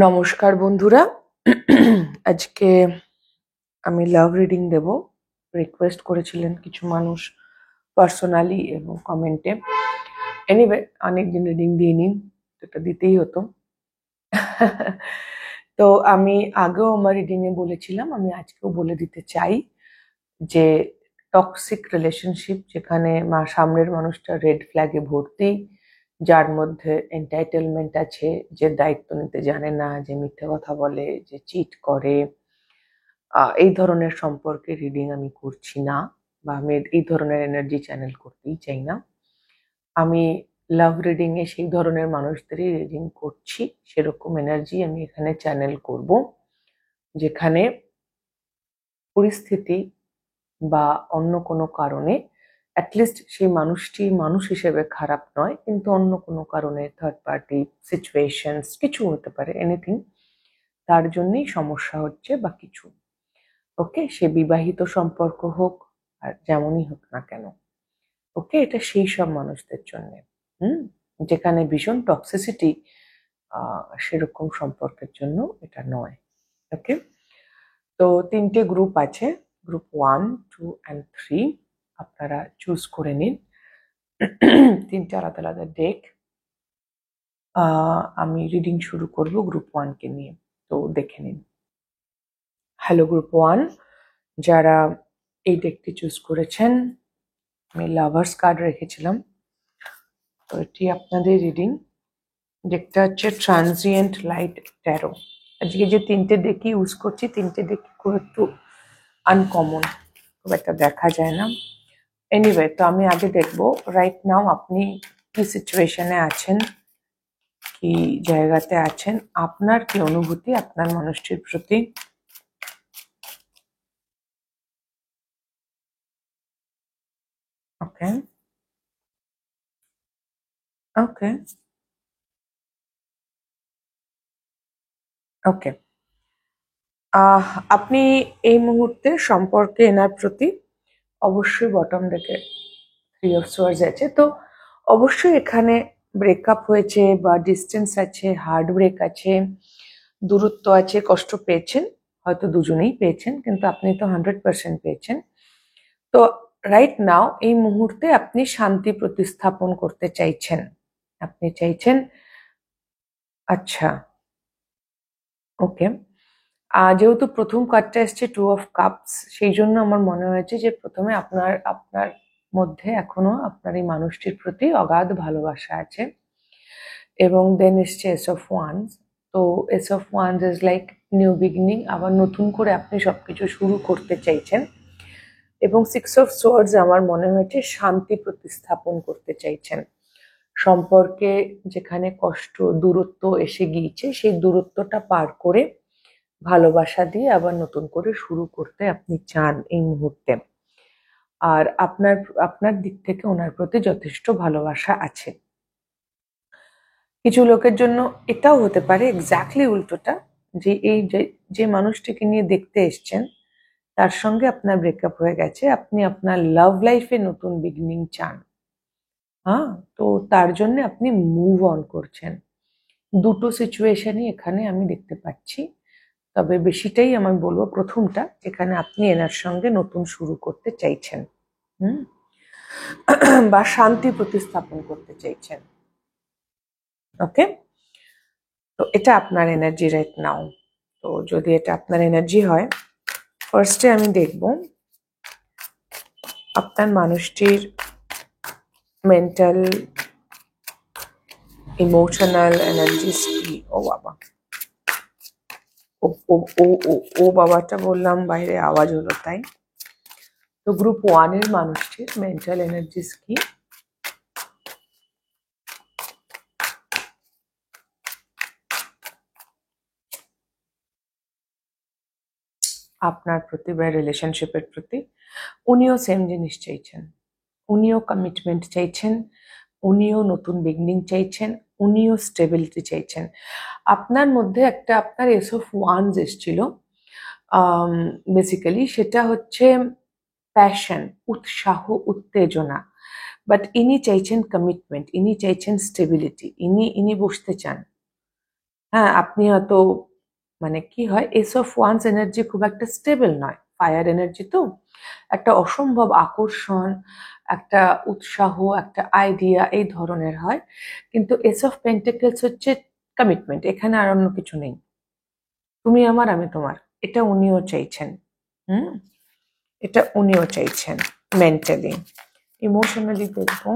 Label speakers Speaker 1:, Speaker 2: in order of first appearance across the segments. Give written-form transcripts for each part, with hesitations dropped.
Speaker 1: নমস্কার বন্ধুরা। আজকে আমি লাভ রিডিং দেব। রিকোয়েস্ট করেছিলেন কিছু মানুষ পার্সোনালি এবং কমেন্টে। এনিওয়ে, অনেকদিন রিডিং দিইনি, এটা দিতেই হতো। তো আমি আগেও আমার রিডিং এ বলেছিলাম, আমি আজকেও বলে দিতে চাই যে টক্সিক রিলেশনশিপ, যেখানে সামনের মানুষটা রেড ফ্ল্যাগে ভর্তি, যার মধ্যে এন্টাইটেলমেন্ট আছে, যে দায়িত্ব নিতে জানে না, যে মিথ্যে কথা বলে, যে চিট করে, এই ধরনের সম্পর্কে রিডিং আমি করছি না, বা আমি এই ধরনের এনার্জি চ্যানেল করতেই চাই না। আমি লাভ রিডিং এ সেই ধরনের মানুষদেরই রিডিং করছি। সেরকম এনার্জি আমি এখানে চ্যানেল করব, যেখানে পরিস্থিতি বা অন্য কোনো কারণে অ্যাটলিস্ট সেই মানুষটি মানুষ হিসেবে খারাপ নয়, কিন্তু অন্য কোনো কারণে থার্ড পার্টি সিচুয়েশনস কিছু হতে পারে, এনিথিং, তার জন্যই সমস্যা হচ্ছে বা কিছু। ওকে, সে বিবাহিত সম্পর্ক হোক আর যেমনই হোক না কেন। ওকে, এটা সেই সব মানুষদের জন্য, যেখানে ভীষণ টক্সিসিটি, সেরকম সম্পর্কের জন্য এটা নয়। ওকে, তো তিনটে গ্রুপ আছে, গ্রুপ 1, 2 and 3। আপনারা চুজ করে নিন তিনটে আলাদা আলাদা ডেক। আমি রিডিং শুরু করব গ্রুপ 1 কে নিয়ে, তো দেখে নিন। হ্যালো গ্রুপ 1, যারা এই ডেকটি চুজ করেছেন, আমি লাভার্স কার্ড রেখেছিলাম, তো এটি আপনাদের রিডিং। ডেকটা হচ্ছে ট্রানজিয়েন্ট লাইট ট্যারো। আজকে যে তিনটে ডেক ইউজ করছি, তিনটে ডেক খুব একটু আনকমন, খুব একটা দেখা যায় না। এনিওয়ে, তো আমি আগে দেখবো রাইট নাও আপনি কি সিচুয়েশনে আছেন, কি জায়গাতে আছেন, আপনার কি অনুভূতি আপনার মানুষটির প্রতি। ওকে ওকে ওকে, আপনি এই মুহূর্তে সম্পর্কে এনার প্রতি অবশ্যই বটম ডেকে 3 of swords আছে, তো অবশ্যই এখানে ব্রেকআপ হয়েছে বা ডিস্টেন্স আছে, হার্ট ব্রেক আছে, দূরত্ব আছে, কষ্ট পেয়েছেন, হয়তো দুজনেই পেয়েছেন, কিন্তু আপনি তো 100% পেয়েছেন। তো রাইট নাও এই মুহূর্তে আপনি শান্তি প্রতিস্থাপন করতে চাইছেন, আপনি চাইছেন। আচ্ছা, ওকে। যেহেতু প্রথম কার্ডটা এসছে 2 of কাপস, সেই জন্য আমার মনে হয়েছে যে প্রথমে আপনার আপনার মধ্যে এখনো আপনার এই মানুষটির প্রতি অগাধ ভালোবাসা আছে। এবং দেন এসছে এস অফ ওয়ান্স। তো S of wands is like new beginning, আবার নতুন করে আপনি সবকিছু শুরু করতে চাইছেন। এবং 6 অফ সোয়ার্ডস আমার মনে হয়েছে শান্তি প্রতিস্থাপন করতে চাইছেন। সম্পর্কে যেখানে কষ্ট, দূরত্ব এসে গিয়েছে, সেই দূরত্বটা পার করে ভালোবাসা দিয়ে আবার নতুন করে শুরু করতে আপনি চান এই মুহূর্তে। আর আপনার আপনার দিক থেকে ওনার প্রতি যথেষ্ট ভালোবাসা আছে। কিছু লোকের জন্য এটাও হতে পারে এক্স্যাক্টলি উল্টোটা, যে এই যে মানুষটিকে নিয়ে দেখতে এসছেন, তার সঙ্গে আপনার ব্রেকআপ হয়ে গেছে, আপনি আপনার লাভ লাইফে নতুন বিগিনিং চান। হ্যাঁ, তো তার জন্য আপনি মুভ অন করছেন। দুটো সিচুয়েশনই এখানে আমি দেখতে পাচ্ছি, তবে বেশিটাই আমি বলবো প্রথমটা, যেখানে আপনি এনার সঙ্গে নতুন শুরু করতে চাইছেন, হুম, বা শান্তি প্রতিস্থাপন করতে চাইছেন। ওকে, তো এটা আপনার এনার্জি রাইট নাও। তো যদি এটা আপনার এনার্জি হয়, ফার্স্টে আমি দেখব আপনার মানুষটির মেন্টাল ইমোশনাল এনার্জিস কি। ও বাবা, ও ও ও ও ও বাবাটা বললাম, বাইরে আওয়াজ হলো তাই। তো গ্রুপ 1 এর মানুষটির মেন্টাল এনার্জিস কি। আপনার প্রতি বা রিলেশনশিপের প্রতি উনিও সেম জিনিস চাইছেন, উনিও কমিটমেন্ট চাইছেন, উনিও নতুন বিগিনিং চাইছেন, উনিও স্টেবিলিটি চাইছেন। আপনার মধ্যে একটা আপনার এস অফ ওয়ান্স এসেছিল, বেসিক্যালি সেটা হচ্ছে প্যাশন, উৎসাহ, উত্তেজনা। বাট ইনি চাইছেন কমিটমেন্ট, ইনি চাইছেন স্টেবিলিটি, ইনি বসতে চান। হ্যাঁ, আপনি হয়তো মানে কি হয়, এস অফ ওয়ান্স এনার্জি খুব একটা স্টেবল নয়, ফায়ার এনার্জি তো একটা অসম্ভব আকর্ষণ, একটা উৎসাহ, একটা আইডিয়া এই ধরনের হয়। কিন্তু এস অফ পেন্টিকলস হচ্ছে কমিটমেন্ট, এখানে আর অন্য কিছু নেই। তুমি আমার, আমি তোমার, এটা উনিও চাইছেন। হুম, এটা উনিও চাইছেন। মেন্টালি, ইমোশনালি দেখবো।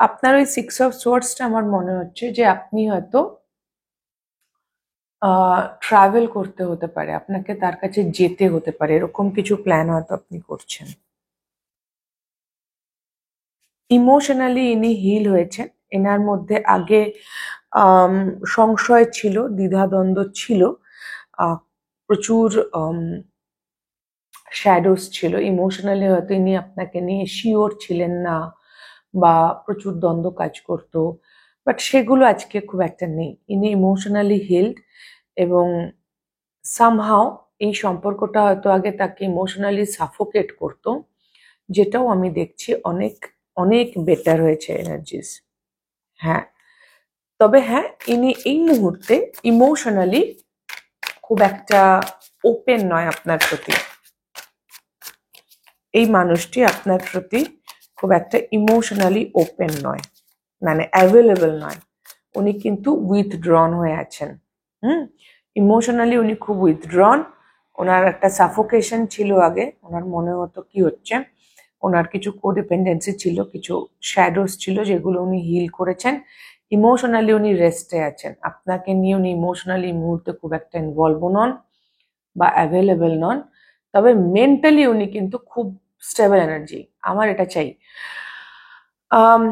Speaker 1: আপনার ওই সিক্স অফ সোর্সটা আমার মনে হচ্ছে যে আপনি হয়তো ট্রাভেল করতে হতে পারে, আপনাকে তার কাছে যেতে হতে পারে, এরকম কিছু প্ল্যান হয়তো আপনি করছেন। ইমোশনালি ইনি হিল হয়েছেন। এনার মধ্যে আগে আম, সংশয় ছিল, দ্বিধাদ্বন্দ্ব ছিল, প্রচুর শ্যাডোস ছিল। ইমোশনালি হয়তো ইনি আপনাকে নিয়ে শিওর ছিলেন না, বা প্রচুর দ্বন্দ্ব কাজ করতো, বাট সেগুলো আজকে খুব একটা নেই। ইনি ইমোশনালি হিলড, এবং সামহাও এই সম্পর্কটা হয়তো আগে তাকে ইমোশনালি সাফোকেট করতো, যেটাও আমি দেখছি অনেক অনেক বেটার হয়েছে এনার্জিস। হ্যাঁ, তবে হ্যাঁ, ইনি এই মুহূর্তে ইমোশনালি খুব একটা ওপেন নয় আপনার প্রতি। এই মানুষটি আপনার প্রতি খুব একটা ইমোশনালি ওপেন নয়, মানে অ্যাভেলেবল নয়। উনি কিন্তু উইথড্রন হয়ে আছেন। হুম, ইমোশনালি উনি খুব উইথড্রন। ওনার একটা সাফোকেশন ছিল আগে, ওনার মনে হতো কি হচ্ছে, ওনার কিছু কোডিপেন্ডেন্সি ছিল, কিছু শ্যাডোস ছিল, যেগুলো উনি হিল করেছেন। ইমোশনালি উনি রেস্টে আছেন। আপনাকে নিয়ে উনি ইমোশনালি এই মুহূর্তে খুব একটা ইনভলভ নন বা অ্যাভেলেবেল নন। তবে মেন্টালি উনি কিন্তু খুব স্টেবল এনার্জি। আমার এটা চাই। আম,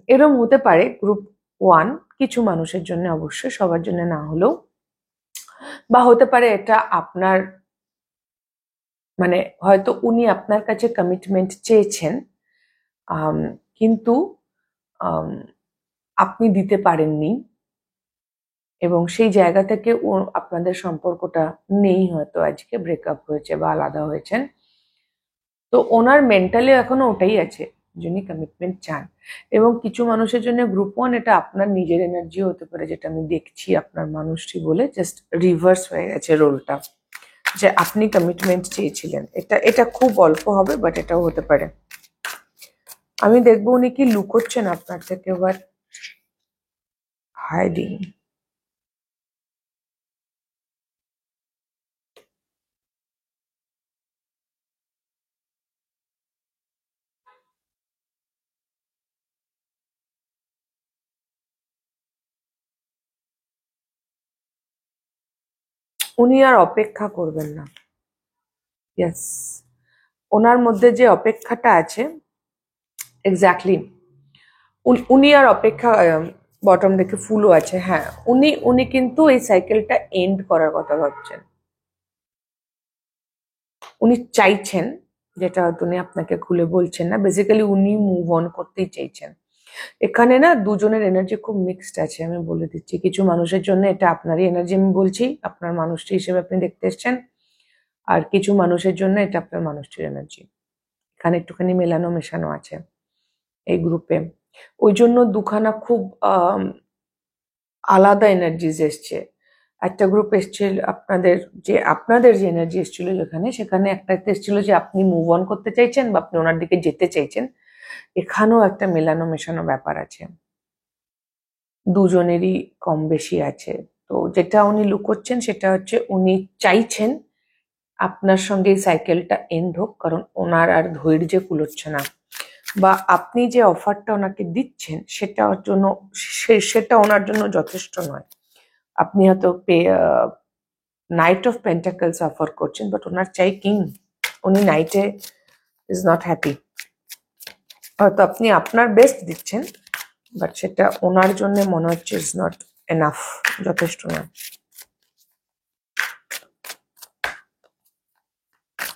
Speaker 1: এরম হতে পারে গ্রুপ ওয়ান কিছু মানুষের জন্য, অবশ্যই সবার জন্য না হলেও, বা হতে পারে এটা আপনার, মানে হয়তো উনি আপনার কাছে কমিটমেন্ট চেয়েছেন, কিন্তু আম, আপনি দিতে পারেননি, এবং সেই জায়গা থেকে আপনাদের সম্পর্কটা নেই, হয়তো আজকে ব্রেকআপ হয়েছে বা আলাদা হয়েছেন। তো ওনার মেন্টালি এখনো ওটাই আছে, যিনি কমিটমেন্ট চান। এবং কিছু মানুষের জন্য গ্রুপ ওয়ান এটা আপনার নিজের এনার্জি হতে পারে, যেটা আমি দেখছি আপনার মানুষটি বলে জাস্ট রিভার্স হয়ে গেছে রোলটা, যে আপনি কমিটমেন্ট চেয়েছিলেন। এটা এটা খুব অল্প হবে, বাট এটাও হতে পারে। আমি দেখবো উনি কি লুকোচ্ছেন আপনার থেকে, বাট হাইডিং। উনি আর অপেক্ষা করবেন না। ইয়েস, ওনার মধ্যে যে অপেক্ষাটা আছে, এক্স্যাক্টলি, উনি আর অপেক্ষা, বটম দেখে ফুলও আছে। হ্যাঁ, উনি উনি কিন্তু এই সাইকেলটা এন্ড করার কথা ভাবছেন। উনি চাইছেন, যেটা হয়তো উনি আপনাকে খুলে বলছেন না, বেসিক্যালি উনি মুভ অন করতেই চাইছেন। এখানে না দুজনের এনার্জি খুব মিক্সড আছে, আমি বলে দিচ্ছি। কিছু মানুষের জন্য এটা আপনারই এনার্জি, আমি বলছি আপনার মানুষটি হিসেবে আপনি দেখতে এসছেন। আর কিছু মানুষের জন্য এটা আপনার মানুষটির এনার্জি। এখানে একটুখানি মেলানো মেশানো আছে এই গ্রুপে। ওই জন্য দুখানা খুব আলাদা এনার্জিজ এসছে। একটা গ্রুপ এসছিল আপনাদের, আপনাদের যে এনার্জি এসেছিল যেখানে, সেখানে একটা এসেছিল যে আপনি মুভ অন করতে চাইছেন বা আপনি ওনার দিকে যেতে চাইছেন। এখানেও একটা মেলানো মেশানো ব্যাপার আছে, দুজনেরই কম বেশি আছে। তো যেটা উনি লুকোচ্ছেন সেটা হচ্ছে উনি চাইছেন আপনার সঙ্গে এই সাইকেলটা এন্ড হোক, কারণ ওনার আর ধৈর্যে কুলোচ্ছে না, বা আপনি যে অফারটা ওনাকে দিচ্ছেন সেটার জন্য, সেটা ওনার জন্য যথেষ্ট নয়। আপনি হয়তো নাইট অফ পেন্টাকলস অফার করছেন, বাট ওনার চাই কিং। উনি নাইটে ইজ নট হ্যাপি। হয়তো আপনি আপনার বেস্ট দিচ্ছেন, বাট সেটা ওনার জন্য মনে হচ্ছে ইজ নট এনাফ, যথেষ্ট নয়।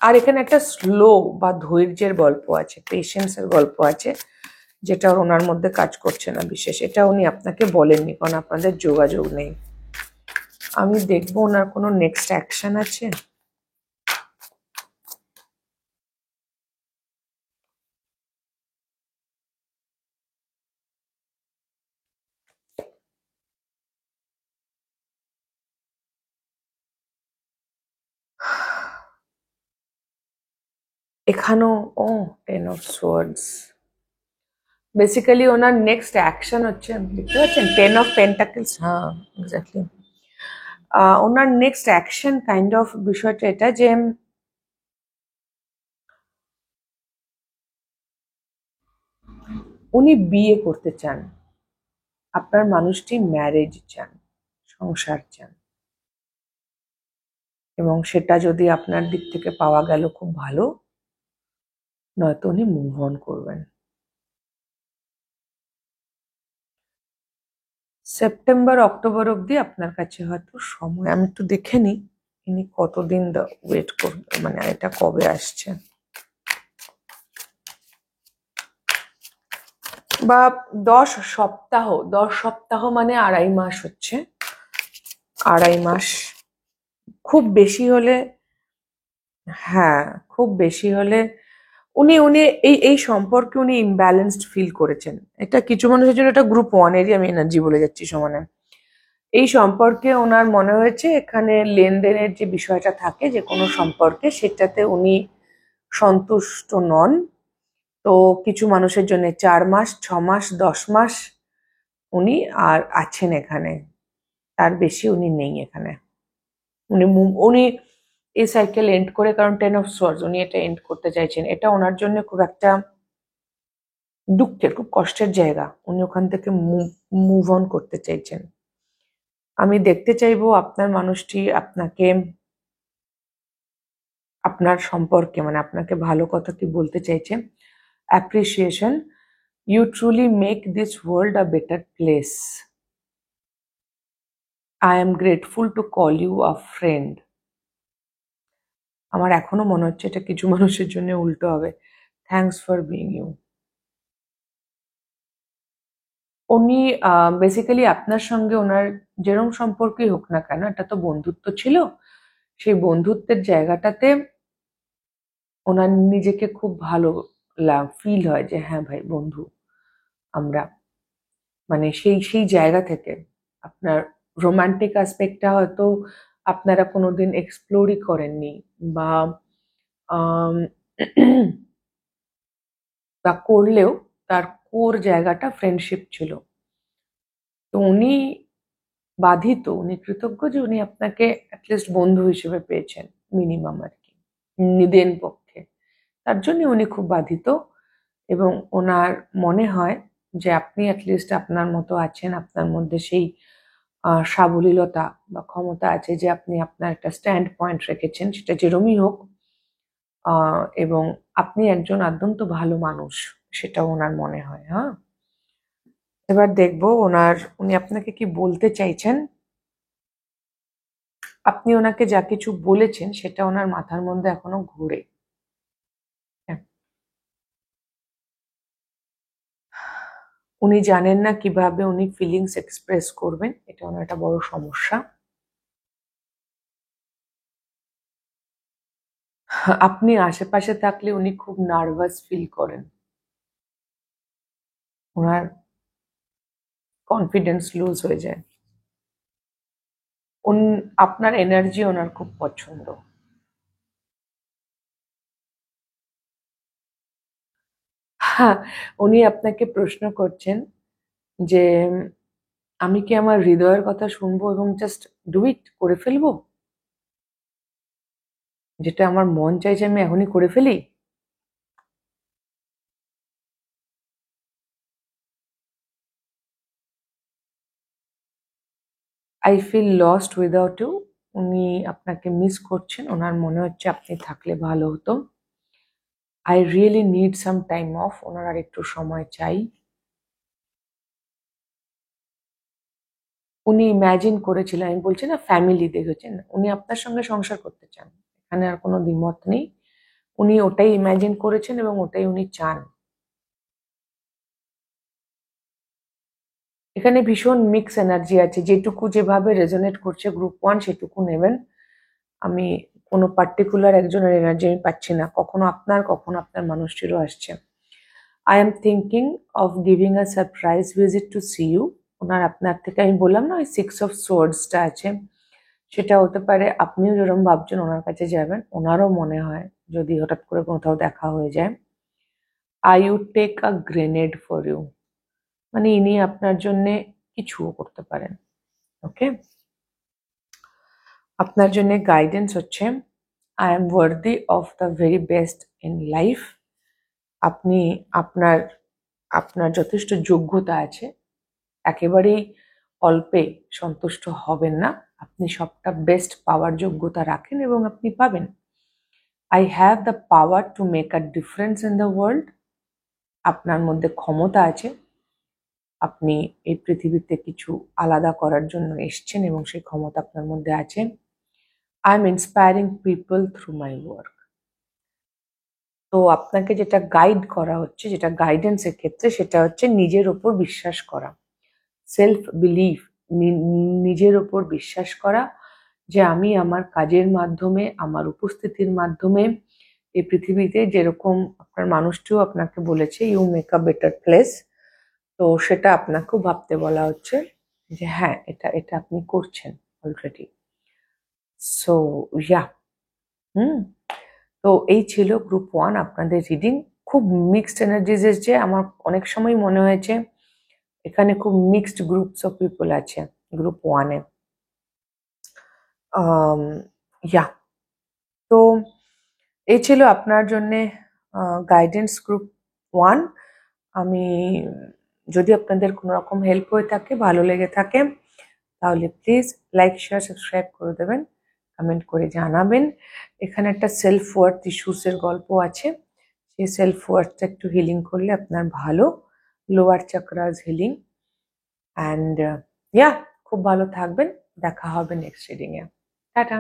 Speaker 1: আর এখানে একটা স্লো বা ধৈর্যের গল্প আছে, পেশেন্সের গল্প আছে, যেটা ওনার মধ্যে কাজ করছে না বিশেষ। এটা উনি আপনাকে বলেননি, কারণ আপনাদের যোগাযোগ নেই। আমি দেখবো ওনার কোনো নেক্সট অ্যাকশন আছে। এখানেও ও 10 of Swords। Basically owner next action হচ্ছে, দেখতে পাচ্ছেন 10 of Pentacles, হ্যাঁ exactly. Owner next action kind of বিষয়টা এটা যে উনি বিয়ে করতে চান, আপনার মানুষটি ম্যারেজ চান, সংসার চান, এবং সেটা যদি আপনার দিক থেকে পাওয়া গেল খুব ভালো, নয়তো উনি মুভ অন করবেন। সেপ্টেম্বর অক্টোবর অবধি আপনার কাছে হয়তো সময়, আমি একটু দেখে নিই ইনি কতদিন ওয়েট করবে, মানে এটা কবে আসছে, বা 10 সপ্তাহ। 10 সপ্তাহ মানে 2.5 মাস হচ্ছে, 2.5 মাস। খুব বেশি হলে, হ্যাঁ খুব বেশি হলে উনি উনি এই এই সম্পর্কে উনি ইমব্যালেন্সড ফিল করেছেন। এটা কিছু মানুষের জন্য এটা গ্রুপ 1-এরই আমি এনার্জি বলে যাচ্ছি সমানে। এই সম্পর্কে ওনার মনে হয়েছে এখানে লেনদেনের যে বিষয়টা থাকে যে কোনো সম্পর্কে, সেটাতে উনি সন্তুষ্ট নন। তো কিছু মানুষের জন্য 4 মাস, 6 মাস, 10 মাস উনি আর আছেন এখানে, তার বেশি উনি নেই এখানে। উনি এই সাইকেল এন্ড করে, কারণ 10 of Swords উনি এটা এন্ড করতে চাইছেন। এটা ওনার জন্য খুব একটা দুঃখের, খুব কষ্টের জায়গা, উনি ওখান থেকে মুভ অন করতে চাইছেন। আমি দেখতে চাইবো আপনার মানুষটি আপনাকে, আপনার সম্পর্কে, মানে আপনাকে ভালো কথা কি বলতে চাইছে। Appreciation, you truly make this world a better place, I am grateful to call you a friend. আমার এখনো মনে হচ্ছে এটা কিছু মানুষের জন্য উল্টো হবে, থ্যাঙ্কস ফর বিং ইউ। উনি বেসিক্যালি আপনার সঙ্গে ওনার যেরকম সম্পর্কই হোক না কেন, এটা তো বন্ধুত্ব ছিল, সেই বন্ধুত্বের জায়গাটাতে ওনার নিজেকে খুব ভালো ফিল হয় যে হ্যাঁ ভাই বন্ধু আমরা, মানে সেই সেই জায়গা থেকে আপনার রোমান্টিক অ্যাসপেক্টটা হয়তো আপনারা কোনোদিন এক্সপ্লোরই করেননি, বা আম, বা করলেও তার কোর জায়গাটা ফ্রেন্ডশিপ ছিল। তো উনি বাধিত, উনি কৃতজ্ঞ যে উনি আপনাকে অ্যাটলিস্ট বন্ধু হিসেবে পেয়েছেন, মিনিমাম আর কি, নিদেন পক্ষে। তার জন্য উনি খুব বাধিত, এবং ওনার মনে হয় যে আপনি অ্যাটলিস্ট আপনার মতো আছেন, আপনার মধ্যে সেই সাবলীলতা বা ক্ষমতা আছে যে আপনি আপনার একটা স্ট্যান্ড পয়েন্ট রেখেছেন, সেটা যেরমই হোক, এবং আপনি একজন অত্যন্ত ভালো মানুষ, সেটা ওনার মনে হয়। হ্যাঁ, এবার দেখবো উনি আপনাকে কি বলতে চাইছেন। আপনি ওনাকে যা কিছু বলেছেন সেটা ওনার মাথার মধ্যে এখনো ঘুরে। হ্যাঁ, উনি জানেন না কিভাবে উনি ফিলিংস এক্সপ্রেস করবেন, এটা ওনার একটা বড় সমস্যা। আপনি আশেপাশে থাকলে উনি খুব নার্ভাস ফিল করেন, ওনার কনফিডেন্স লুজ হয়ে যায়। আপনার এনার্জি ওনার খুব পছন্দ। হ্যাঁ, উনি আপনাকে প্রশ্ন করছেন যে আমি কি আমার হৃদয়ের কথা শুনবো এবং জাস্ট ডু ইট, করে ফেলবো, যেটা আমার মন চাইছে আমি এখনই করে ফেলি। I feel lost without you, উনি আপনাকে মিস করছেন, ওনার মনে হচ্ছে আপনি থাকলে ভালো হতো। I really need some time off, ওনার আর একটু সময় চাই। উনি ইম্যাজিন করেছিলেন, আমি বলছি না ফ্যামিলি দেখেছেন, উনি আপনার সঙ্গে সংসার করতে চান, এখানে আর কোনো দ্বিমত নেই। উনি ওটাই ইম্যাজিন করেছেন এবং ওটাই উনি চান। এখানে ভীষণ মিক্স এনার্জি আছে, যেটুকু যেভাবে রেজোনেট করছে গ্রুপ 1 সেটুকু নেবেন। আমি কোনো পার্টিকুলার একজনের এনার্জি আমি পাচ্ছি না, কখনো আপনার মানুষটিরও আসছে। I am thinking of giving a surprise visit to see you. ওনার আপনার থেকে, আমি বললাম না ওই 6 of Swords টা আছে, সেটা হতে পারে আপনিও যেরকম ভাবছেন ওনার কাছে যাবেন, ওনারও মনে হয় যদি হঠাৎ করে কোথাও দেখা হয়ে যায়, I would take a grenade for you, মানে ইনি আপনার জন্যে কিছুও করতে পারেন। ওকে, আপনার জন্য গাইডেন্স হচ্ছে I am worthy of the very best in life. আপনি আপনার আপনার যথেষ্ট যোগ্যতা আছে, একেবারেই অল্পে সন্তুষ্ট হবেন না, আপনি সবটা বেস্ট পাওয়ার যোগ্যতা রাখেন এবং আপনি পাবেন। I have the power to make a difference in the world, আপনার মধ্যে ক্ষমতা আছে, আপনি এই পৃথিবীতে কিছু আলাদা করার জন্য এসছেন এবং সেই ক্ষমতা আপনার মধ্যে আছে। I am inspiring people through my work. তো আপনাকে যেটা গাইড করা হচ্ছে, যেটা গাইডেন্সের ক্ষেত্রে, সেটা হচ্ছে নিজের ওপর বিশ্বাস করা, সেলফ বিলিফ, নিজের ওপর বিশ্বাস করা যে আমি আমার কাজের মাধ্যমে, আমার উপস্থিতির মাধ্যমে এই পৃথিবীতে যেরকম আপনার মানুষটিও আপনাকে বলেছে you make a better place, তো সেটা আপনাকেও ভাবতে বলা হচ্ছে যে হ্যাঁ এটা এটা আপনি করছেন অলরেডি। সো ইয়া, হুম, তো এই ছিল গ্রুপ 1 আপনাদের রিডিং। খুব মিক্সড এনার্জিজ এসছে, আমার অনেক সময় মনে হয়েছে এখানে খুব মিক্সড গ্রুপস অফ পিপল আছে গ্রুপ 1-এ। ইয়া, তো এই ছিল আপনার জন্যে গাইডেন্স গ্রুপ 1। আমি যদি আপনাদের কোনো রকম হেল্প হয়ে থাকে, ভালো লেগে থাকে, তাহলে প্লিজ লাইক শেয়ার সাবস্ক্রাইব করে দেবেন, কমেন্ট করে জানাবেন। এখানে একটা সেলফ ওয়ার্থ ইস্যুসের গল্প আছে, সেই সেলফ ওয়ার্থটা একটু হিলিং করলে আপনার ভালো, লোয়ার চাকরাস হিলিং। অ্যান্ড ইয়া, খুব ভালো থাকবেন, দেখা হবে নেক্সট রিডিংয়ে। টাটা।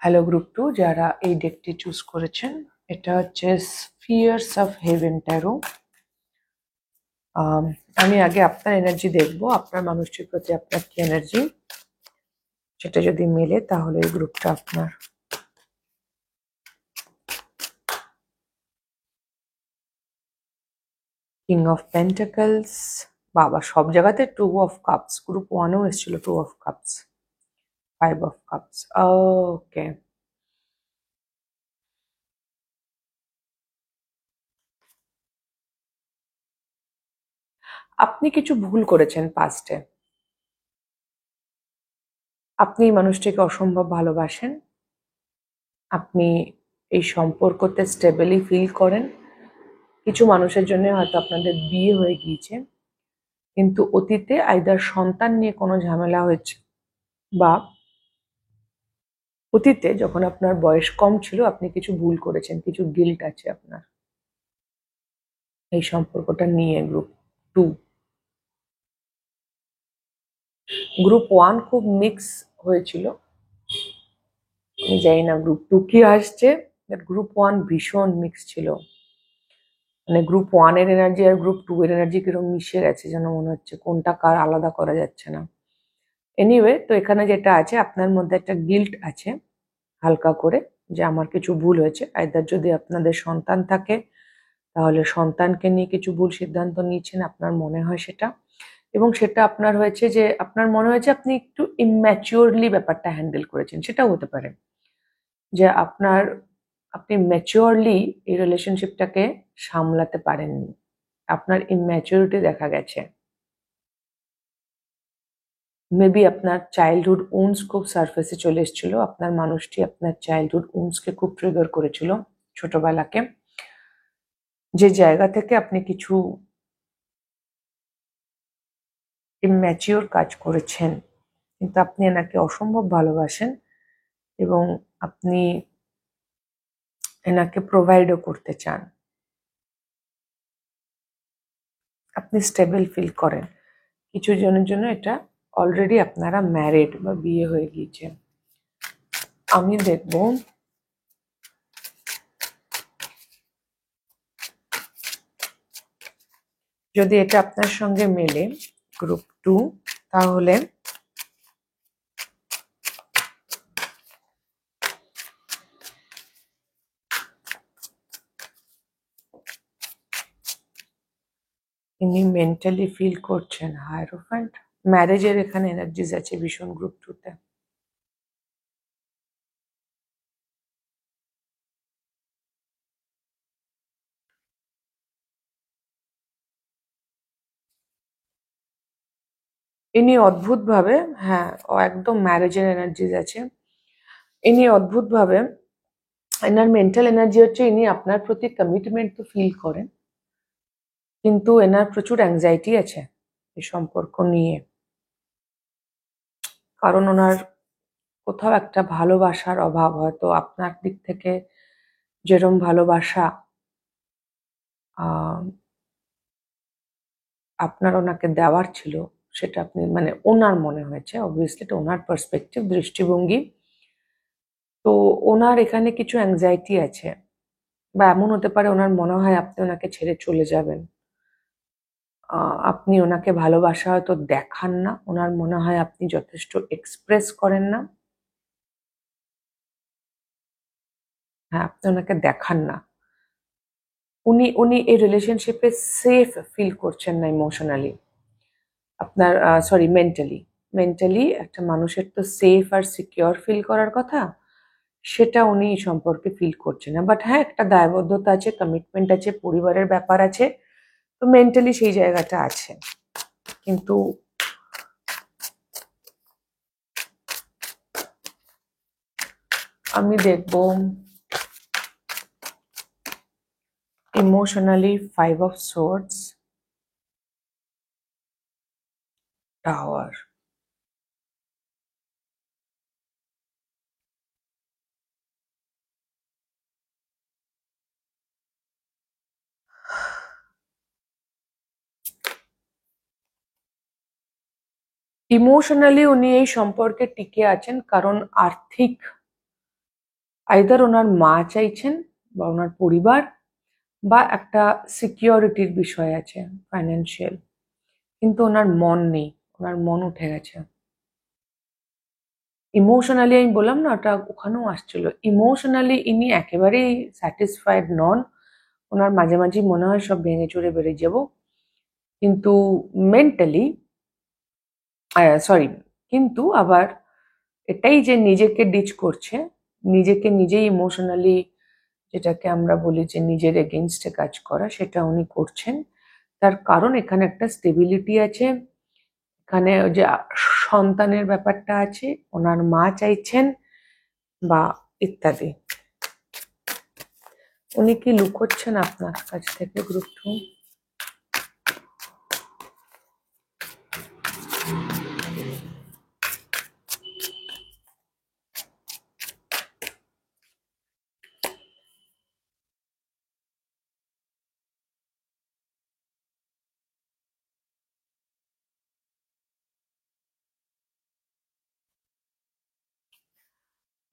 Speaker 1: হ্যালো গ্রুপ 2, যারা এই ডেকটি চুজ করেছেন, এটা হচ্ছে স্ফিয়ার্স অফ হেভেন ট্যারো। আমি আগে আপনার এনার্জি দেখবো, আপনার মানুষটির প্রতি আপনার কি এনার্জি, সেটা যদি মেলে তাহলে এই গ্রুপটা আপনার। কিং অফ পেন্টাকলস, বাবা সব জায়গাতে 2 অফ কাপস, গ্রুপ 1-এও এসেছিল 2 অফ কাপস, 5 অফ কাপস। ওকে, আপনি কিছু ভুল করেছেন পাস্টে, আপনি এই মানুষটিকে অসম্ভব ভালোবাসেন, আপনি এই সম্পর্কতে স্টেবলি ফিল করেন। কিছু মানুষের জন্য হয়তো আপনাদের বিয়ে হয়ে গিয়েছে, কিন্তু অতীতে আইদার সন্তান নিয়ে কোনো ঝামেলা হয়েছে, বা অতীতে যখন আপনার বয়স কম ছিল আপনি কিছু ভুল করেছেন, কিছু গিল্ট আছে আপনার এই সম্পর্কটা নিয়ে। গ্রুপ 2, গ্রুপ 1 খুব মিক্স হয়েছিল, আমি জানি না গ্রুপ 2 কি আসছে, বাট গ্রুপ 1 ভীষণ মিক্স ছিল, মানে গ্রুপ 1-এর এনার্জি আর গ্রুপ 2-এর এনার্জি কিরকম মিশে গেছে যেন মনে হচ্ছে, কোনটা কার আলাদা করা যাচ্ছে না। এনিওয়ে, তো এখানে যেটা আছে, আপনার মধ্যে একটা গিল্ট আছে হালকা করে, যে আমার কিছু ভুল হয়েছে, আইদার যদি আপনাদের সন্তান থাকে তাহলে সন্তানকে নিয়ে কিছু ভুল সিদ্ধান্ত নিয়েছেন আপনার মনে হয় সেটা, এবং সেটা আপনার হয়েছে যে আপনার মনে হয়েছে আপনি একটু ইম্যাচিওরলি ব্যাপারটা হ্যান্ডেল করেছেন, সেটাও হতে পারে যে আপনি ম্যাচিওরলি এই রিলেশনশিপটাকে সামলাতে পারেননি, আপনার ইম্যাচিওরিটি দেখা গেছে। মেবি আপনার চাইল্ডহুড উন্স খুব সারফেসে চলে এসেছিল, আপনার মানুষটি আপনার চাইল্ডহুড উন্সকে খুব ট্রিগার করেছিল ছোটবেলাকে, যে জায়গা থেকে আপনি কিছু ইম্যাচিওর কাজ করেছেন, কিন্তু আপনি এনাকে অসম্ভব ভালোবাসেন এবং আপনি এনাকে প্রোভাইডও করতে চান, আপনি স্টেবল ফিল করেন। কিছু জনের জন্য এটা অলরেডি আপনারা ম্যারিড বা বিয়ে হয়ে গিয়েছে। আমি দেখব যদি এটা আপনার সঙ্গে মেলে গ্রুপ 2, তাহলে ইনি মেন্টালি ফিল করছেন হায়ারোফ্যান্ট, ম্যারেজের এখানে এনার্জিজ আছে ভীষণ গ্রুপ 2-তে। ইনি অদ্ভুত ভাবে, হ্যাঁ একদম ম্যারেজের এনার্জিজ আছে। ইনি অদ্ভুত ভাবে, এনার মেন্টাল এনার্জি হচ্ছে ইনি আপনার প্রতি কমিটমেন্ট তো ফিল করেন, কিন্তু এনার প্রচুর অ্যাংজাইটি আছে এই সম্পর্ক নিয়ে। কারণ ওনার কোথাও একটা ভালোবাসার অভাব, হয়তো আপনার দিক থেকে যেরম ভালোবাসা আপনার ওনাকে দেওয়ার ছিল, সেটা আপনি মানে ওনার মনে হয়েছে, অবভিয়াসলি এটা ওনার পার্সপেক্টিভ, দৃষ্টিভঙ্গি। তো ওনার এখানে কিছু অ্যাংজাইটি আছে, বা এমন হতে পারে ওনার মনে হয় আপনি ওনাকে ছেড়ে চলে যাবেন। আপনি ওনাকে ভালোবাসা হয়তো দেখান না, ওনার মনে হয় আপনি যথেষ্ট এক্সপ্রেস করেন না। হ্যাঁ, আপনি ওনাকে দেখান না। উনি উনি এই রিলেশনশিপে সেফ ফিল করছেন না ইমোশনালি, আপনার সরি মেন্টালি। মেন্টালি একটা মানুষের তো সেফ আর সিকিউর ফিল করার কথা, সেটা উনি এই সম্পর্কে ফিল করছেন না। বাট হ্যাঁ, একটা দায়বদ্ধতা আছে, কমিটমেন্ট আছে, পরিবারের ব্যাপার আছে, তো মেন্টালি সেই জায়গাটা আছে। কিন্তু আমি দেখব emotionally 5 of swords, tower. Emotionally উনি এই সম্পর্কে টিকে আছেন কারণ আর্থিক, আইদার ওনার মা চাইছেন বা ওনার পরিবার, বা একটা সিকিউরিটির বিষয় আছে ফাইন্যান্সিয়াল, কিন্তু ওনার মন নেই, ওনার মন উঠে গেছে। ইমোশনালি আমি বললাম না, ওটা ওখানেও আসছিল, ইমোশনালি ইনি একেবারেই স্যাটিসফাইড নন। ওনার মাঝে মাঝে মনে হয় সব ভেঙে চুরে বেরিয়ে যাব, কিন্তু মেন্টালি, সরি, কিন্তু আবার এটাই যে নিজেকে ডিচ করছে, নিজেকে নিজেই ইমোশনালি, যেটাকে আমরা বলি যে নিজের এগেনস্টে কাজ করা, সেটা উনি করছেন। তার কারণ এখানে একটা স্টেবিলিটি আছে, এখানে ওই যে সন্তানের ব্যাপারটা আছে, ওনার মা চাইছেন বা ইত্যাদি। উনি কি লুকোচ্ছেন আপনার কাছ থেকে গ্রুপ 2?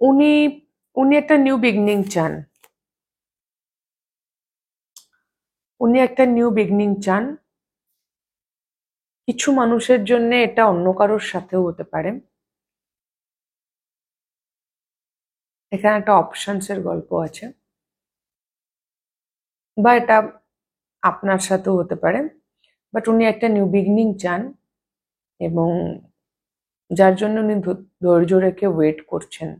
Speaker 1: উনি উনি একটা নিউ বিগনিং চান, উনি একটা নিউ বিগনিং চান। কিছু মানুষের জন্য এটা অন্য কারোর সাথেও হতে পারে, এখানে একটা অপশনস এর গল্প আছে, বা এটা আপনার সাথেও হতে পারে। বাট উনি একটা নিউ বিগনিং চান, এবং যার জন্য উনি ধৈর্য রেখে ওয়েট করছেন।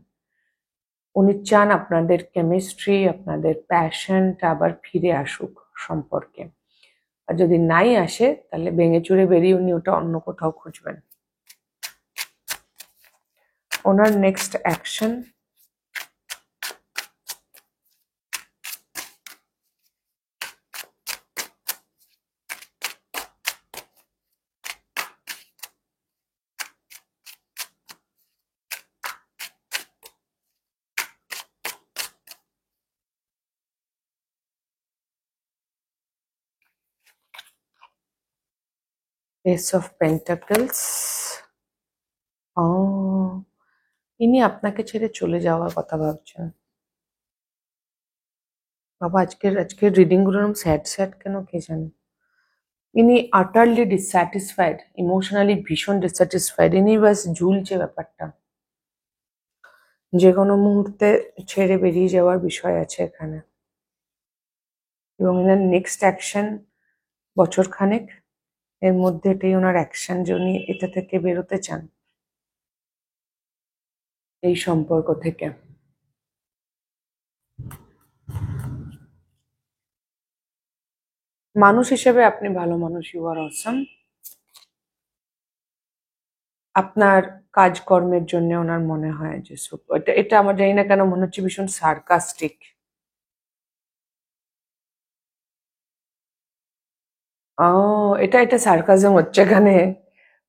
Speaker 1: উনি চান আপনাদের কেমিস্ট্রি, আপনাদের প্যাশনটা আবার ফিরে আসুক সম্পর্কে। আর যদি নাই আসে, তাহলে ভেঙে চুরে বেরিয়ে উনি ওটা অন্য কোথাও খুঁজবেন। ওনার next action, ace of pentacles. ইনি আপনাকে ছেড়ে চলে যাওয়ার কথা ভাবছেন। বাবা, আজকের আজকের রিডিং গুলো স্যাড স্যাড কেন কে জানে। ইনি আটারলি ডিসস্যাটিসফাইড, ইমোশনালি ভীষণ ডিসস্যাটিসফাইড। ইনি ব্যাস ঝুলছে ব্যাপারটা, যে কোনো মুহূর্তে ছেড়ে বেরিয়ে যাওয়ার বিষয় আছে এখানে। এবং এনার নেক্সট অ্যাকশন বছর খানেক, এর মধ্যে এটাই ওনার অ্যাকশন, যে উনি এটা থেকে বেরোতে চান, এই সম্পর্ক থেকে। মানুষ হিসেবে আপনি ভালো মানুষ, ইউ আর অসম। আপনার কাজকর্মের জন্য ওনার মনে হয় যে এটা এটা আমার জানি না কেন মনে হচ্ছে ভীষণ সার্কাস্টিক। ও, এটা এটা সার্কাজম হচ্ছে এখানে।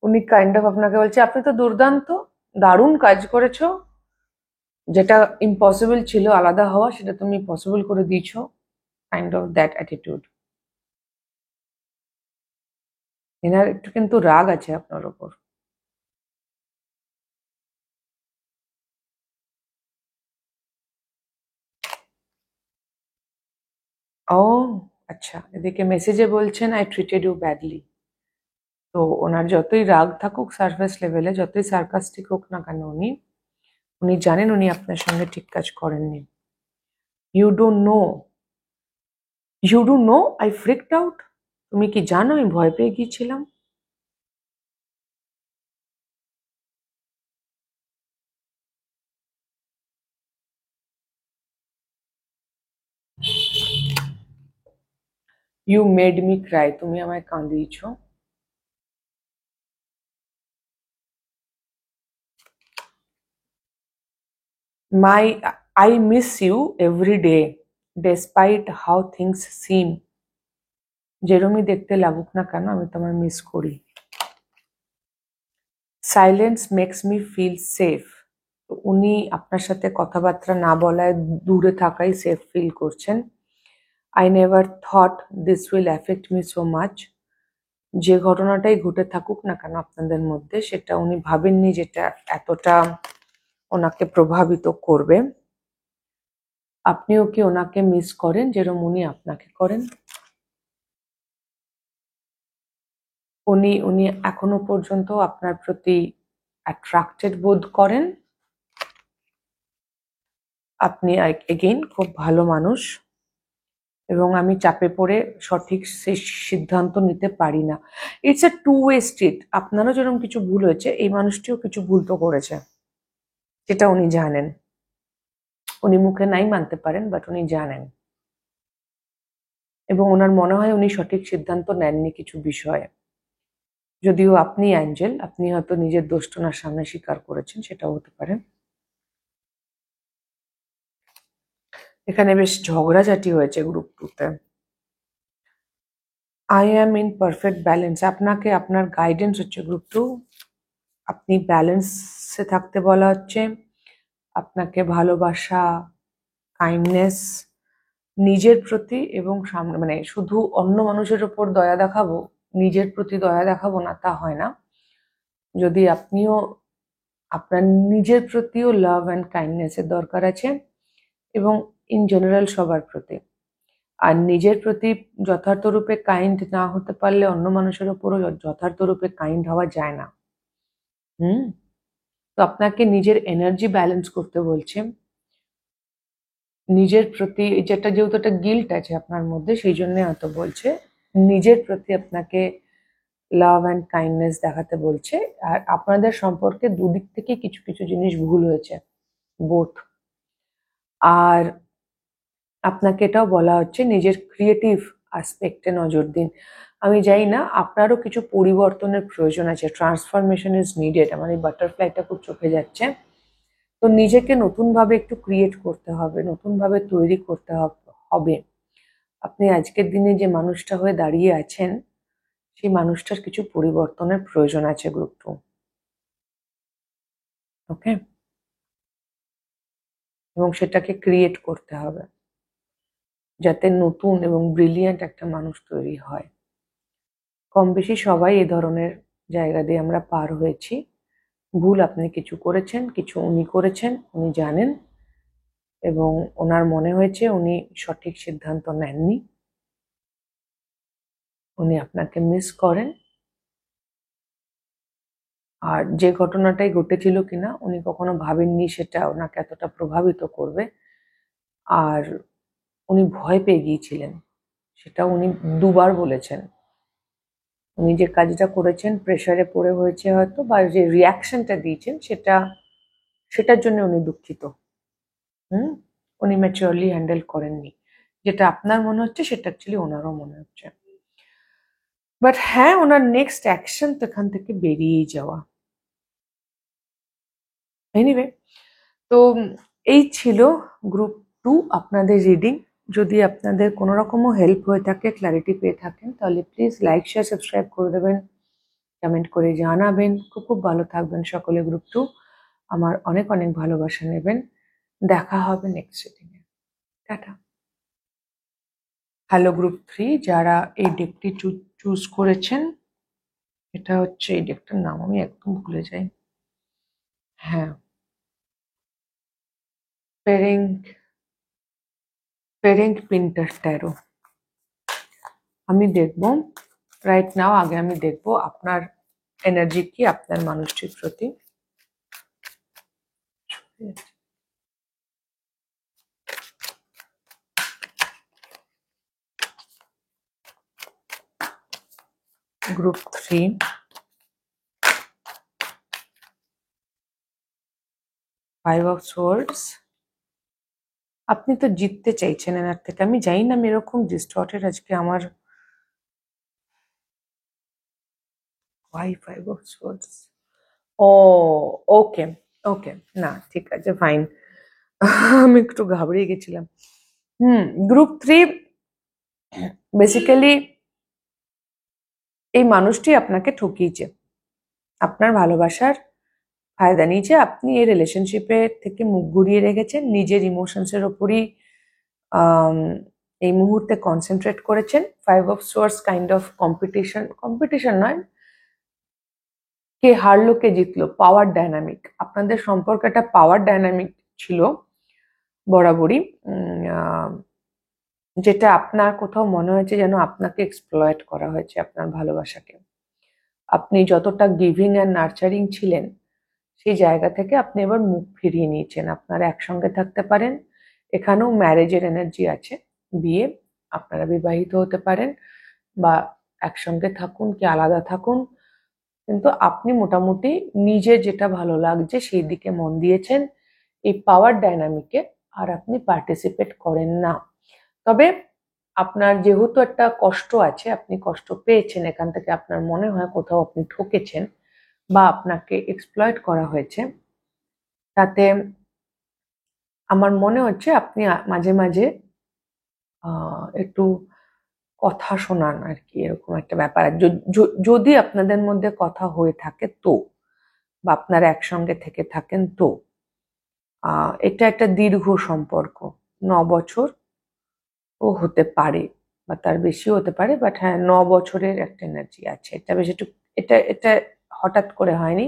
Speaker 1: উনি কাইন্ড অফ আপনাকে বলছে আপনি তো দুর্দান্ত, দারুণ কাজ করেছো, যেটা ইম্পসিবল ছিল আলাদা হওয়া সেটা তুমি পসিবল করে দিয়েছো, কাইন্ড অফ দ্যাট অ্যাটিটিউড। এনার একটু কিন্তু রাগ আছে আপনার ওপর। ও আচ্ছা, এদিকে মেসেজে বলছেন আই ট্রিটেড ইউ ব্যাডলি। তো ওনার যতই রাগ থাকুক সারফেস লেভেলে, যতই সার্কাস্টিক হোক না কেন, উনি উনি জানেন উনি আপনার সঙ্গে ঠিক কাজ করেননি। You don't know, you do know I freaked out. তুমি কি জানো আমি ভয় পেয়ে গিয়েছিলাম। ইউ মেড মি ক্রাই, তুমি আমায় কাঁদিয়েছো। My I miss you every day despite how things seem. যেরমই দেখতে লাগুক না কেন আমি তোমায় মিস করি। Silence makes me feel safe. উনি আপনার সাথে কথাবার্তা না বলায়, দূরে থাকাই সেফ ফিল করছেন। I never thought this will affect me so much. যে ঘটনাটাই ঘটে থাকুক না কেন আপনাদের মধ্যে, সেটা উনি ভাবেননি যেটা এতটা ওনাকে প্রভাবিত করবে। আপনিও কি ওনাকে মিস করেন যেরকম উনি আপনাকে করেন? উনি উনি এখনো পর্যন্ত আপনার প্রতি অ্যাট্রাক্টেড বোধ করেন। আপনি এগেইন খুব ভালো মানুষ, এবং আমি চাপে পড়ে সঠিক সেই সিদ্ধান্ত নিতে পারি না। It's a two way street. আপনারও যেরকম কিছু ভুল হয়েছে, এই মানুষটিও কিছু ভুল তো করেছে, যেটা উনি জানেন। উনি মুখে নাই মানতে পারেন, বাট উনি জানেন, এবং ওনার মনে হয় উনি সঠিক সিদ্ধান্ত নেননি কিছু বিষয়ে। যদিও আপনি অ্যাঞ্জেল, আপনি হয়তো নিজের দোষটা ওনার সামনে স্বীকার করেছেন, সেটাও হতে পারে। এখানে বেশ ঝগড়াঝাটি হয়েছে গ্রুপ টুতে। I am in perfect balance, আপনাকে আপনার গাইডেন্স হচ্ছে গ্রুপ টু। আপনি ব্যালেন্সে থাকতে বলা হচ্ছে। আপনাকে ভালোবাসা, কাইন্ডনেস, নিজের প্রতি এবং সামনে, মানে শুধু অন্য মানুষের ওপর দয়া দেখাবো, নিজের প্রতি দয়া দেখাবো না, তা হয় না। যদি আপনিও আপনার নিজের প্রতিও লাভ অ্যান্ড কাইন্ডনেসের দরকার আছে, এবং ইন জেনারেল সবার প্রতি। আর নিজের প্রতি যথার্থ রূপে কাইন্ড না হতে পারলে অন্য মানুষের ওপরও যথার্থ রূপে কাইন্ড হওয়া যায় না। তো আপনাকে নিজের এনার্জি ব্যালেন্স করতে বলছে। নিজের প্রতি যেটা, যেহেতু একটা গিল্ট আছে আপনার মধ্যে, সেই জন্য হয়তো বলছে। নিজের প্রতি আপনাকে লাভ অ্যান্ড কাইন্ডনেস দেখাতে বলছে। আর আপনাদের সম্পর্কে দুদিক থেকে কিছু কিছু জিনিস ভুল হয়েছে, বোথ। আর আপনাকে এটাও বলা হচ্ছে নিজের ক্রিয়েটিভ আসপেক্টে নজর দিন। আমি জানি না, আপনারও কিছু পরিবর্তনের প্রয়োজন আছে। Transformation is needed. আমার এই বাটারফ্লাইটা খুব চোখে যাচ্ছে। তো নিজেকে নতুনভাবে একটু ক্রিয়েট করতে হবে, নতুনভাবে তৈরি করতে হবে। আপনি আজকের দিনে যে মানুষটা হয়ে দাঁড়িয়ে আছেন, সেই মানুষটার কিছু পরিবর্তনের প্রয়োজন আছে গ্রুপ টু। ওকে, এবং সেটাকে ক্রিয়েট করতে হবে, যাতে নতুন এবং ব্রিলিয়ান্ট একটা মানুষ তৈরি হয়। কম বেশি সবাই এ ধরনের জায়গা দিয়ে আমরা পার হয়েছি। ভুল আপনি কিছু করেছেন, কিছু উনি করেছেন, উনি জানেন, এবং ওনার মনে হয়েছে উনি সঠিক সিদ্ধান্ত নেননি। উনি আপনাকে মিস করেন। আর যে ঘটনাটাই ঘটেছিল কিনা, উনি কখনো ভাবেননি সেটা ওনাকে এতটা প্রভাবিত করবে। আর উনি ভয় পেয়ে গিয়েছিলেন, সেটা উনি দুবার বলেছেন। উনি যে কাজটা করেছেন প্রেসারে পড়ে হয়েছে হয়তো, বা যে রিয়াকশনটা দিয়েছেন সেটার জন্য উনি দুঃখিত। হুম, উনি ম্যাচিওরলি হ্যান্ডেল করেননি। যেটা আপনার মনে হচ্ছে সেটা অ্যাকচুয়ালি ওনারও মনে হচ্ছে। বাট হ্যাঁ, ওনার নেক্সট অ্যাকশন তো এখান থেকে বেরিয়েই যাওয়া। এনিওয়ে, তো এই ছিল গ্রুপ 2 আপনাদের রিডিং। যদি আপনাদের কোনো রকমও হেল্প হয়ে থাকে, ক্ল্যারিটি পেয়ে থাকেন, তাহলে প্লিজ লাইক শেয়ার সাবস্ক্রাইব করে দেবেন, কমেন্ট করে জানাবেন। খুব খুব ভালো থাকবেন সকলে। গ্রুপ 2 আমার অনেক অনেক ভালোবাসা নেবেন। দেখা হবে next reading a. Tata. Hello group 3, যারা এই ডেকটি চুজ করেছেন, এটা হচ্ছে, এই ডেকটার নাম আমি একদম ভুলে যাই। হ্যাঁ, পেরেন্ট পিন্টার ট্যারো। আমি দেখব রাইট নাও, আগে আমি দেখব আপনার এনার্জি কি আপনার মানুষটির প্রতি। Group 3, 5 of swords. আপনি তো জিততে চাইছেন এনার থেকে। আমি জানি না, আমি এরকম ডিস্টর্টেড আজকে আমার। Why 5 of swords? ও, ওকে ওকে, না ঠিক আছে, ফাইন। আমি একটু ঘাবড়িয়ে গেছিলাম। গ্রুপ 3 বেসিক্যালি এই মানুষটি আপনাকে ঠকিয়েছে, আপনার ভালোবাসার ফায়দা নিয়েছে। আপনি এই রিলেশনশিপে থেকে মুখ ঘুরিয়ে রেখেছেন, নিজের ইমোশনসের ওপরই এই মুহূর্তে কনসেন্ট্রেট করেছেন। 5 of swords kind of competition নয়, কে হারলো কে জিতলো, পাওয়ার ডাইনামিক। আপনাদের সম্পর্ক একটা পাওয়ার ডাইনামিক ছিল বরাবরই, যেটা আপনার কোথাও মনে হয়েছে যেন আপনাকে এক্সপ্লয়েট করা হয়েছে, আপনার ভালোবাসাকে। আপনি যতটা গিভিং অ্যান্ড নার্চারিং ছিলেন, সেই জায়গা থেকে আপনি এবার মুখ ফিরিয়ে নিয়েছেন। আপনারা একসঙ্গে থাকতে পারেন, এখানেও ম্যারেজের এনার্জি আছে, বিয়ে, আপনারা বিবাহিত হতে পারেন, বা একসঙ্গে থাকুন কি আলাদা থাকুন, কিন্তু আপনি মোটামুটি নিজে যেটা ভালো লাগছে সেই দিকে মন দিয়েছেন। এই পাওয়ার ডাইনামিকে আর আপনি পার্টিসিপেট করেন না। তবে আপনার যেহেতু একটা কষ্ট আছে, আপনি কষ্ট পেয়েছেন, এখান থেকে আপনার মনে হয় কোথাও আপনি ঠকেছেন বা আপনাকে এক্সপ্লয়েট করা হয়েছে, তাতে আমার মনে হচ্ছে আপনি মাঝে মাঝে একটু কথা শোনান আর কি, এরকম একটা ব্যাপার। যদি আপনাদের মধ্যে কথা হয়ে থাকে তো, বা আপনারা একসঙ্গে থেকে থাকেন তো, এটা একটা দীর্ঘ সম্পর্ক, 9 বছর ও হতে পারে বা তার বেশিও হতে পারে, বাট হ্যাঁ 9 বছরের একটা এনার্জি আছে। এটা বেশ একটু, এটা এটা হঠাৎ করে হয়নি।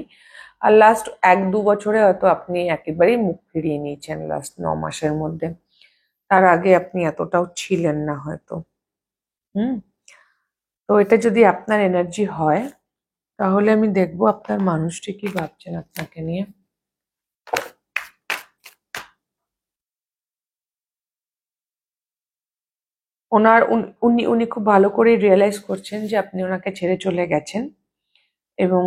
Speaker 1: আর লাস্ট 1-2 বছরে হয়তো আপনি একেবারেই মুখ ফিরিয়ে নিয়েছেন, লাস্ট 9 মাসের মধ্যে। তার আগে আপনি এতটাও ছিলেন না হয়তো। হুম, তো এটা যদি আপনার এনার্জি হয়, তাহলে আমি দেখবো আপনার মানুষটি কি ভাবছেন আপনাকে নিয়ে। ওনার উনি উনি খুব ভালো করে রিয়েলাইজ করছেন যে আপনি ওনাকে ছেড়ে চলে গেছেন, এবং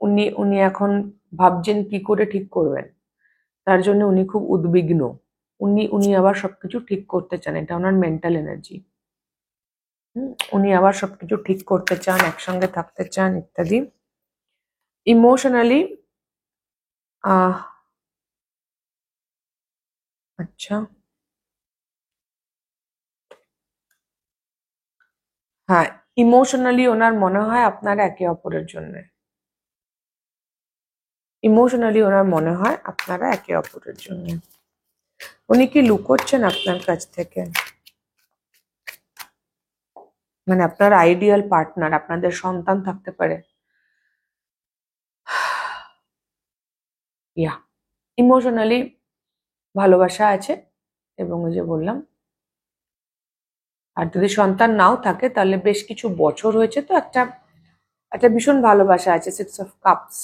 Speaker 1: উনি উনি এখন ভাবছেন কি করে ঠিক করবেন। তার জন্য উনি খুব উদ্বিগ্ন। উনি উনি আবার সবকিছু ঠিক করতে চান, এটা ওনার মেন্টাল এনার্জি। উনি আবার সবকিছু ঠিক করতে চান, একসঙ্গে থাকতে চান ইত্যাদি। ইমোশনালি আচ্ছা, হ্যাঁ, ইমোশনালি ওনার মনে হয় আপনারা একে অপরের জন্য, ইমোশনালি ওনার মনে হয় আপনারা একে অপরের জন্য। উনি কি লুকোচ্ছেন আপনার কাছ থেকে? মানে আপনার আইডিয়াল পার্টনার, আপনাদের সন্তান থাকতে পারে। ইয়া, ইমোশনালি ভালোবাসা আছে, এবং ওই যে বললাম, আর যদি সন্তান নাও থাকে তাহলে বেশ কিছু বছর হয়েছে, তো একটা একটা ভীষণ ভালোবাসা আছে। 6 অফ কাপস,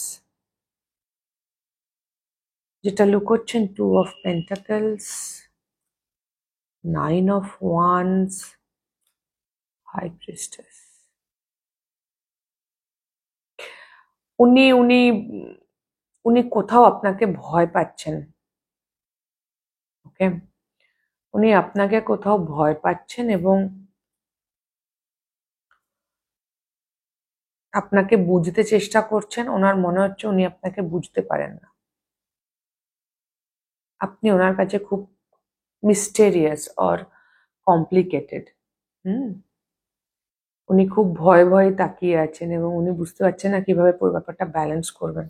Speaker 1: যেটা লুকোচ্ছেন 2 of pentacles, 9 of wands, high priestess. উনি উনি উনি কোথাও আপনাকে ভয় পাচ্ছেন। ওকে, উনি আপনাকে কোথাও ভয় পাচ্ছেন এবং আপনাকে বুঝতে চেষ্টা করছেন। ওনার মনে হচ্ছে উনি আপনাকে বুঝতে পারেন না। আপনি ওনার কাছে খুব মিস্টেরিয়াস অর কমপ্লিকেটেড। হুম, উনি খুব ভয়ে ভয়ে তাকিয়ে আছেন এবং উনি বুঝতে পারছেন না কিভাবে পুরো ব্যাপারটা ব্যালেন্স করবেন।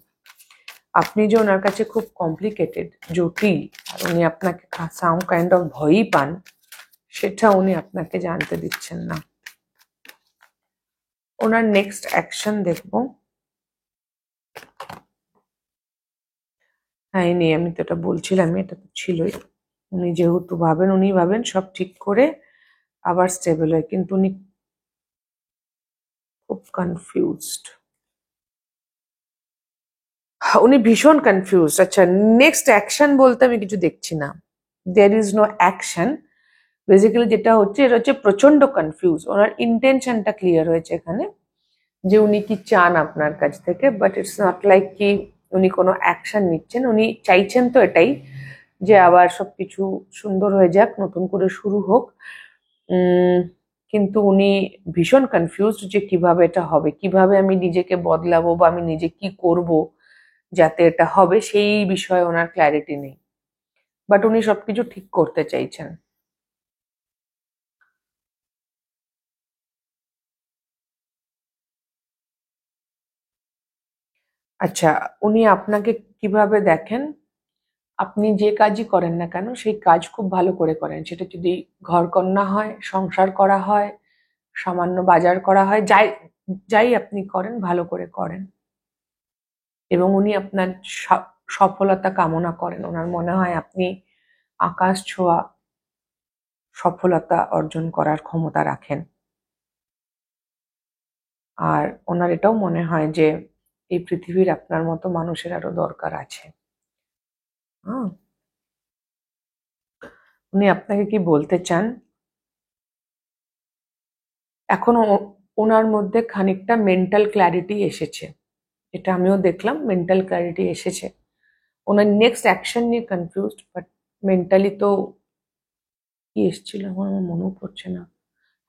Speaker 1: আপনি যে ওনার কাছে খুব কমপ্লিকেটেড, জটিল, আর উনি আপনাকে সাম কাইন্ড অফ ভয়ই পান, সেটা উনি আপনাকে জানতে দিচ্ছেন না। ওনার নেক্সট অ্যাকশন দেখবো। হ্যাঁ, এই নিয়ে আমি তো এটা বলছিলাম, এটা তো ছিলই। উনি যেহেতু ভাবেন, উনি ভাবেন সব ঠিক করে আবার স্টেবল হয়, কিন্তু উনি খুব কনফিউজড। উনি ভীষণ কনফিউজড। আচ্ছা, নেক্সট অ্যাকশন বলতে আমি কিছু দেখছি না। There is no action. Basically যেটা হচ্ছে, এটা হচ্ছে প্রচন্ড কনফিউজ। ওনার ইন্টেনশনটা ক্লিয়ার হয়েছে এখানে, যে উনি কি চান আপনার কাছ থেকে, বাট ইটস নট লাইক কি উনি কোনো অ্যাকশন নিচ্ছেন। উনি চাইছেন তো এটাই, যে আবার সবকিছু সুন্দর হয়ে যাক, নতুন করে শুরু হোক। কিন্তু উনি ভীষণ কনফিউজড যে কিভাবে এটা হবে, কিভাবে আমি নিজেকে বদলাবো বা আমি নিজে কি করব যাতে এটা হবে, সেই বিষয়ে ওনার ক্ল্যারিটি নেই। বাট উনি সবকিছু ঠিক করতে চাইছেন। আচ্ছা, উনি আপনাকে কিভাবে দেখেন? আপনি যে কাজই করেন না কেন, সেই কাজ খুব ভালো করে করেন। সেটা যদি ঘরকন্না হয়, সংসার করা হয়, সামান্য বাজার করা হয়, যাই যাই আপনি করেন ভালো করে করেন। এবং উনি আপনার সফলতা কামনা করেন। ওনার মনে হয় আপনি আকাশ ছোঁয়া সফলতা অর্জন করার ক্ষমতা রাখেন। আর ওনার এটাও মনে হয় যে এই পৃথিবীর আপনার মতো মানুষের আরো দরকার আছে। হ্যাঁ, উনি আপনাকে কি বলতে চান? এখনো ওনার মধ্যে খানিকটা মেন্টাল ক্ল্যারিটি এসেছে। এটা আমিও দেখলাম, মেন্টাল ক্ল্যারিটি এসেছে। ওনার নেক্সট অ্যাকশন নিয়ে কনফিউজড, বাট মেন্টালি তো কি এসেছিল আমার মনেও পড়ছে না।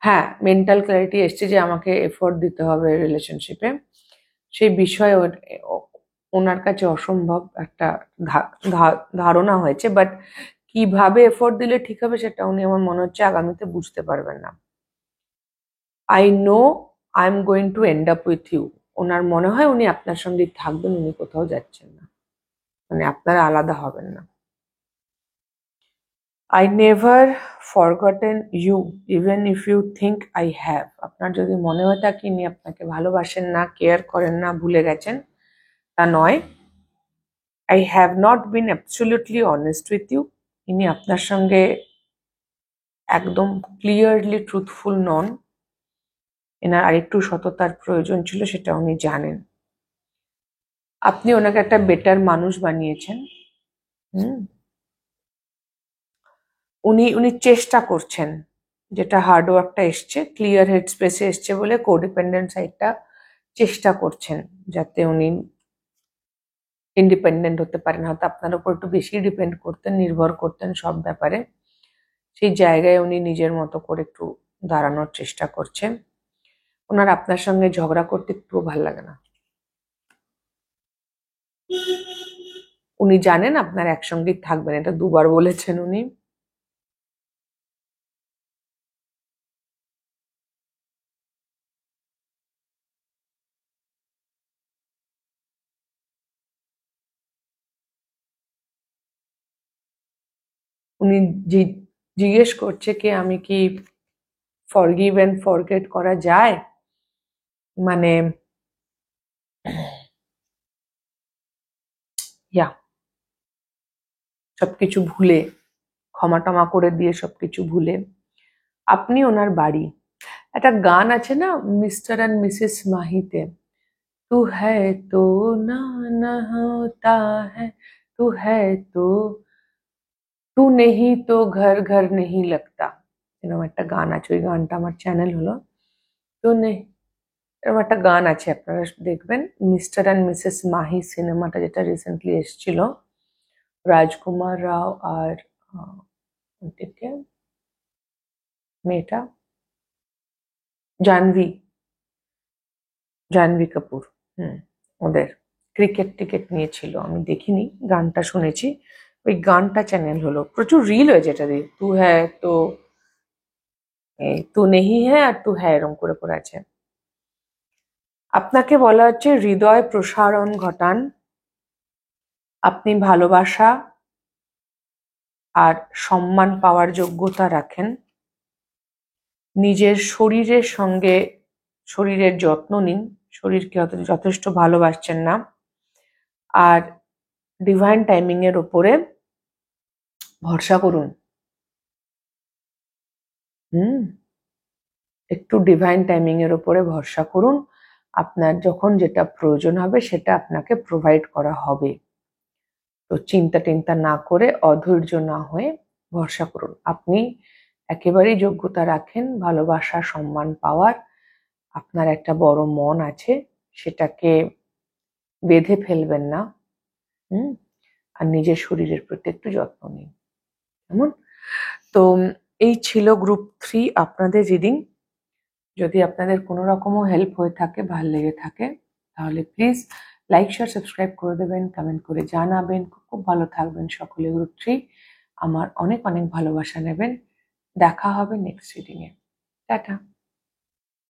Speaker 1: হ্যাঁ, মেন্টাল ক্ল্যারিটি এসছে যে আমাকে এফোর্ট দিতে হবে রিলেশনশিপে। সেই বিষয়ে ওনার কাছে অসম্ভব একটা ধারণা হয়েছে, বাট কিভাবে এফোর্ট দিলে ঠিক হবে সেটা উনি আমার মনে হচ্ছে আগামীতে বুঝতে পারবেন না। I know I am going to end up with you. ওনার মনে হয় উনি আপনার সঙ্গে থাকবেন, উনি কোথাও যাচ্ছেন না, মানে আপনারা আলাদা হবেন না। I never forgotten you even if you think I have. আপনার যদি মনে হয় থাকে ইনি আপনাকে ভালোবাসেন না, কেয়ার করেন না, ভুলে গেছেন, তা নয়। I have not been absolutely honest with you. ইনি আপনার সঙ্গে একদম ক্লিয়ারলি ট্রুথফুল নন। এনার আরেকটু সততার প্রয়োজন ছিল, সেটা উনি জানেন। আপনি ওনাকে একটা বেটার মানুষ বানিয়েছেন। হুম, উনি উনি চেষ্টা করছেন, যেটা হার্ডওয়ার্কটা এসছে, ক্লিয়ার হেড স্পেসে এসছে বলে কোডিপেন্ডেন্ট সাইডটা চেষ্টা করছেন, যাতে উনি ইন্ডিপেন্ডেন্ট হতে পারেন। হয়তো আপনার উপর একটু বেশি ডিপেন্ড করতেন, নির্ভর করতেন সব ব্যাপারে। সেই জায়গায় উনি নিজের মতো করে একটু দাঁড়ানোর চেষ্টা করছেন। ওনার আপনার সঙ্গে ঝগড়া করতে একটু ভালো লাগে না। উনি জানেন আপনার একসঙ্গেই থাকবেন, এটা দুবার বলেছেন উনি। উনি জিজ্ঞেস করছে কি আমি কি ফরগিভ এন্ড ফরগেট করা যায়, মানে ইয়া সবকিছু ভুলে, ক্ষমা টমা করে দিয়ে সবকিছু ভুলে। আপনি ওনার বাড়ি, একটা গান আছে না মিস্টার অ্যান্ড মিসেস মাহিতে, তু হ্যায় তো না না হোতা হ্যায়, তু হ্যায় তো, তু নেহি তো ঘর ঘর নেহি লাগতা, এরকম একটা গান আছে। ওই গানটা আমার চ্যানেল হলো তো নেই, এরকম একটা গান আছে, আপনারা দেখবেন, মিস্টার অ্যান্ড মিসেস মাহি সিনেমাটা যেটা রিসেন্টলি এসেছিল, রাজকুমার রাও আর কে মেয়েটা, জাহ্নবী জাহ্নবী কাপুর, ওদের ক্রিকেট টিকেট নিয়েছিল, আমি দেখিনি, গানটা শুনেছি। ওই গানটা চ্যানেল হলো, প্রচুর রিল হয়েছে এটা দিয়ে, তু হ্যায় তো তু নেহি হ্যায় আর তু হ্যায় এরম করে করে আছে। আপনাকে বলা হচ্ছে হৃদয় প্রসারণ ঘটান, আপনি ভালোবাসা আর সম্মান পাওয়ার যোগ্যতা রাখেন, নিজের শরীরের সঙ্গে শরীরের যত্ন নিন, শরীরকে যথেষ্ট ভালোবাসছেন না, আর ডিভাইন টাইমিং এর ওপরে ভরসা করুন। একটু ডিভাইন টাইমিং এর ওপরে ভরসা করুন, আপনার যখন যেটা প্রয়োজন হবে সেটা আপনাকে প্রোভাইড করা হবে। তো চিন্তা টিন্তা না করে, অধৈর্য না হয়ে ভরসা করুন। আপনি একেবারেই যোগ্যতা রাখেন ভালোবাসা সম্মান পাওয়ার, আপনার একটা বড় মন আছে, সেটাকে বেঁধে ফেলবেন না। আর নিজের শরীরের প্রতি একটু যত্ন নিন, কেমন? তো এই ছিল গ্রুপ 3 আপনাদের রিডিং। যদি আপনাদের কোনো রকমও হেল্প হয়ে থাকে, ভালো লেগে থাকে, তাহলে প্লিজ লাইক শেয়ার সাবস্ক্রাইব করে দেবেন, কমেন্ট করে জানাবেন। খুব ভালো থাকবেন সকলে। গ্রুপ 3 আমার অনেক অনেক ভালোবাসা নেবেন। দেখা হবে নেক্সট রিডিং এ। টাটা।